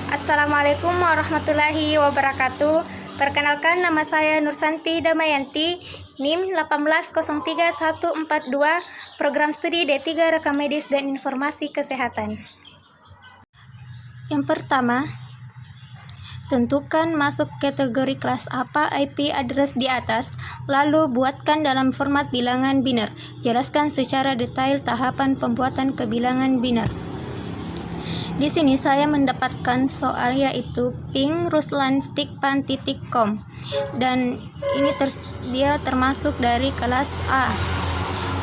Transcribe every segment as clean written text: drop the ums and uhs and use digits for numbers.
Assalamualaikum warahmatullahi wabarakatuh. Perkenalkan, nama saya Nursanti Damayanti, NIM 1803142, Program Studi D3 Rekam Medis dan Informasi Kesehatan. Yang pertama, tentukan masuk kategori kelas apa IP address di atas, lalu buatkan dalam format bilangan biner. Jelaskan secara detail tahapan pembuatan kebilangan biner. Di sini saya mendapatkan soal yaitu pingruslanstickpan.com dan ini dia termasuk dari kelas A.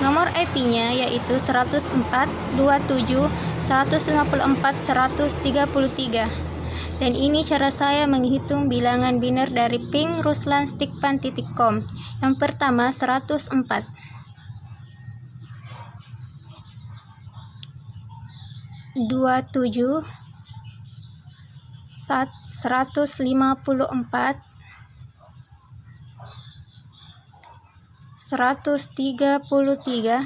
Nomor IP-nya yaitu 104 27 154 133. Dan ini cara saya menghitung bilangan biner dari pingruslanstickpan.com. Yang pertama 104. 27 154 133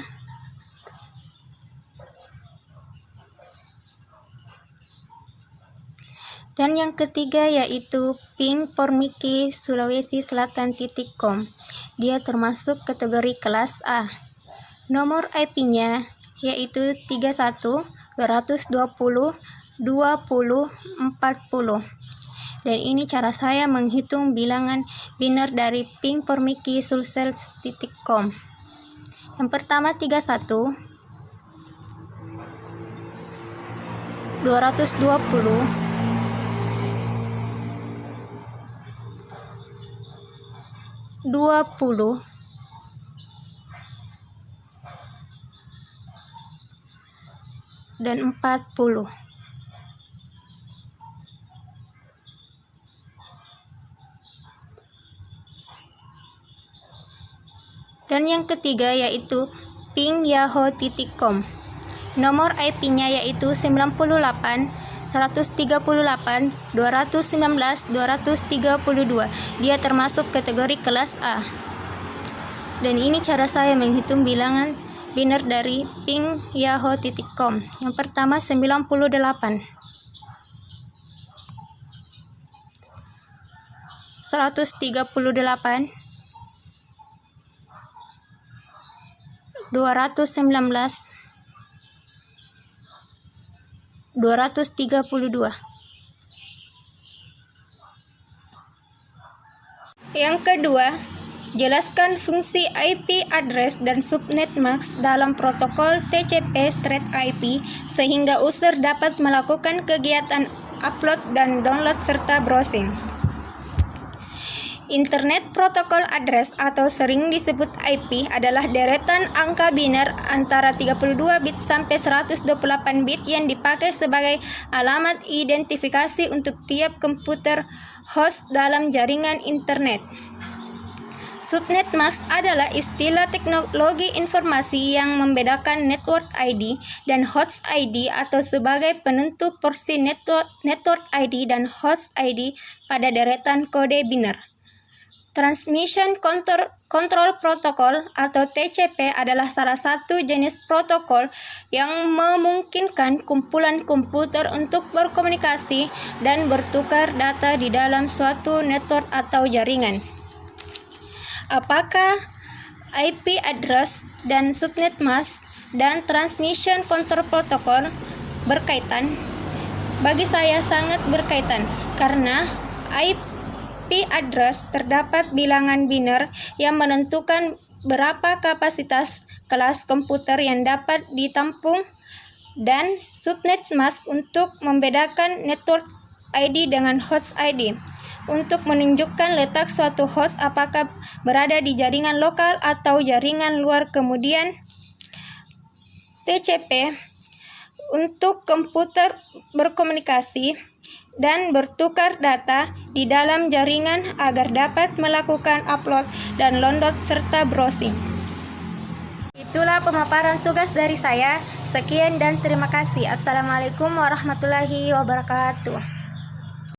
dan yang ketiga yaitu pingpormiki.sulawesi.selatan.com. Dia termasuk kategori kelas A. Nomor IP-nya yaitu 31 220 20 40. Dan ini cara saya menghitung bilangan biner dari pingpormiki.sulsel.com. Yang pertama 31 220 20 dan 40. Dan yang ketiga yaitu pingyahoo.com. Nomor IP-nya yaitu 98 138 219 232. Dia termasuk kategori kelas A. Dan ini cara saya menghitung bilangan biner dari pingyahoo.com. Yang pertama 98 138 219 232. Yang kedua, jelaskan fungsi IP address dan subnet mask dalam protokol TCP/IP sehingga user dapat melakukan kegiatan upload dan download serta browsing. Internet Protocol Address atau sering disebut IP adalah deretan angka biner antara 32 bit sampai 128 bit yang dipakai sebagai alamat identifikasi untuk tiap komputer host dalam jaringan internet. Subnet mask adalah istilah teknologi informasi yang membedakan network ID dan host ID atau sebagai penentu porsi network ID dan host ID pada deretan kode biner. Transmission Control Protocol atau TCP adalah salah satu jenis protokol yang memungkinkan kumpulan komputer untuk berkomunikasi dan bertukar data di dalam suatu network atau jaringan. Apakah IP address dan subnet mask dan Transmission Control Protocol berkaitan? Bagi saya sangat berkaitan karena IP address terdapat bilangan biner yang menentukan berapa kapasitas kelas komputer yang dapat ditampung dan subnet mask untuk membedakan network ID dengan host ID untuk menunjukkan letak suatu host apakah berada di jaringan lokal atau jaringan luar. Kemudian TCP untuk komputer berkomunikasi dan bertukar data di dalam jaringan agar dapat melakukan upload dan download serta browsing. Itulah pemaparan tugas dari saya. Sekian dan terima kasih. Assalamualaikum warahmatullahi wabarakatuh.